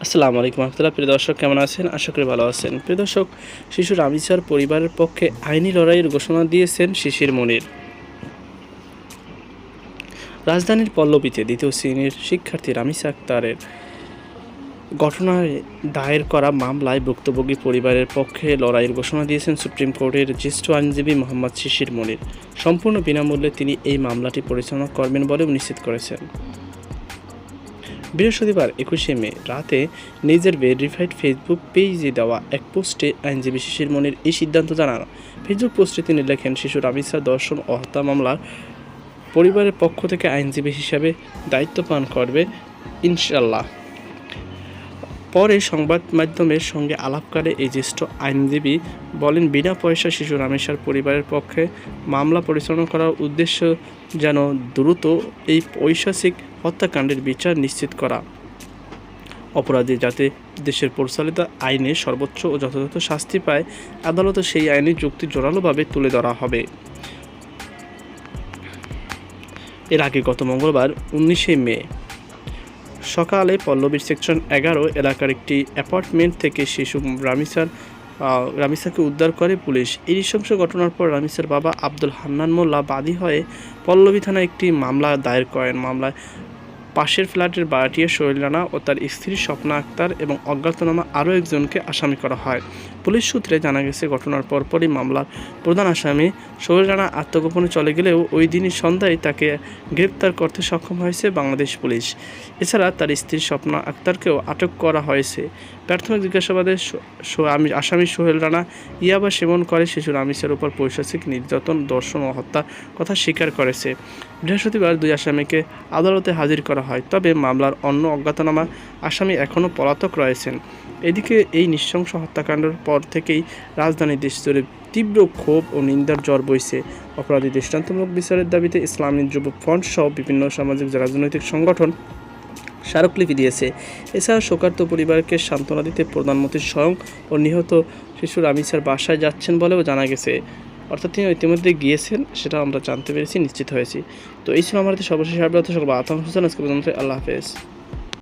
আসসালামু আলাইকুম রহমতুল্লাহ। প্রিয় দর্শক, কেমন আছেন? আশা করি ভালো আছেন। প্রিয় দর্শক, শিশু রামিসার পরিবারের পক্ষে আইনি লড়াইয়ের ঘোষণা দিয়েছেন শিশির মনির। রাজধানীর পল্লবীতে দ্বিতীয় শ্রেণীর শিক্ষার্থী রামিসা আক্তারের ঘটনায় দায়ের করা মামলায় ভুক্তভোগী পরিবারের পক্ষে লড়াইয়ের ঘোষণা দিয়েছেন সুপ্রিম কোর্টের জ্যেষ্ঠ আইনজীবী মোহাম্মদ শিশির মনির। সম্পূর্ণ বিনামূল্যে তিনি এই মামলাটি পরিচালনা করবেন বলেও নিশ্চিত করেছেন। বৃহস্পতিবার 21শে মে রাতে নিজের ভেরিফাইড ফেসবুক পেজে দেওয়া এক পোস্টে আইনজীবী শিশির মনির এই সিদ্ধান্ত জানান। ফেসবুক পোস্টে তিনি লেখেন, শিশু রামিসা ধর্ষণ ও হত্যা মামলার পরিবারের পক্ষ থেকে আইনজীবী হিসাবে দায়িত্ব পালন করবে ইনশাল্লাহ। পরে সংবাদ মাধ্যমের সঙ্গে আলাপকালে এই জ্যেষ্ঠ আইনজীবী বলেন, বিনা পয়সা শিশু রামিসার পরিবারের পক্ষে মামলা পরিচালনা করার উদ্দেশ্য যেন দ্রুত এই ঐশাসিক হত্যাকাণ্ডের বিচার নিশ্চিত করা। অপরাধী যাতে দেশের পরিচালিত আইনে সর্বোচ্চ ও যথাযথ শাস্তি পায়, আদালতে সেই আইনের যুক্তি জোরালোভাবে তুলে ধরা হবে। এর আগে গত মঙ্গলবার 19শে মে সকালে পল্লবীর সেকশন 11 এলাকার একটি অ্যাপার্টমেন্ট থেকে শিশু রামিসাকে উদ্ধার করে পুলিশ। এই নৃশংস ঘটনার পর রামিসার বাবা আব্দুল হান্নান মোল্লা বাদী হয়ে পল্লবী থানায় একটি মামলা দায়ের করেন। মামলায় পাশের ফ্ল্যাটের ভাড়াটিয়া সোহেল রানা ও তার স্ত্রী স্বপ্না আক্তার এবং অজ্ঞাতনামা আরও একজনকে আসামি করা হয়। পুলিশ সূত্রে জানা গেছে, ঘটনার পরপরই মামলার প্রধান আসামি সোহেল রানা আত্মগোপনে চলে গেলেও ওই দিনই সন্ধ্যায় তাকে গ্রেপ্তার করতে সক্ষম হয়েছে বাংলাদেশ পুলিশ। এছাড়া তার স্ত্রী স্বপ্না আক্তারকেও আটক করা হয়েছে। প্রাথমিক জিজ্ঞাসাবাদে আসামি সোহেল রানা ইয়াবা সেবন করে শিশু রামিসার উপর পৈশাচিক নির্যাতন, ধর্ষণ ও হত্যার কথা স্বীকার করেছে। বৃহস্পতিবার দুই আসামিকে আদালতে হাজির করা হয়, তবে মামলার অন্য অজ্ঞাতনামা আসামি এখনও পলাতক রয়েছেন। এদিকে এই নৃশংস হত্যাকাণ্ডের পর থেকেই রাজধানীর দেশজুড়ে তীব্র ক্ষোভ ও নিন্দার ঝড় বইছে। অপরাধী দৃষ্টান্তমূলক বিচারের দাবিতে ইসলামী যুব ফ্রন্ট সহ বিভিন্ন সামাজিক রাজনৈতিক সংগঠন স্মারকলিপি দিয়েছে। এছাড়া শোকার্ত পরিবারকে সান্ত্বনা দিতে প্রধানমন্ত্রী স্বয়ং ও নিহত শিশু রামিসার বাসায় যাচ্ছেন বলেও জানা গেছে। অর্থাৎ তিনি ইতিমধ্যে গিয়েছেন, সেটা আমরা জানতে পেরেছি, নিশ্চিত হয়েছি। তো এই ছিল আমাদের সর্বশেষ আপডেট। সকল আতঙ্ক আজকে পর্যন্ত। আল্লাহ হাফেজ।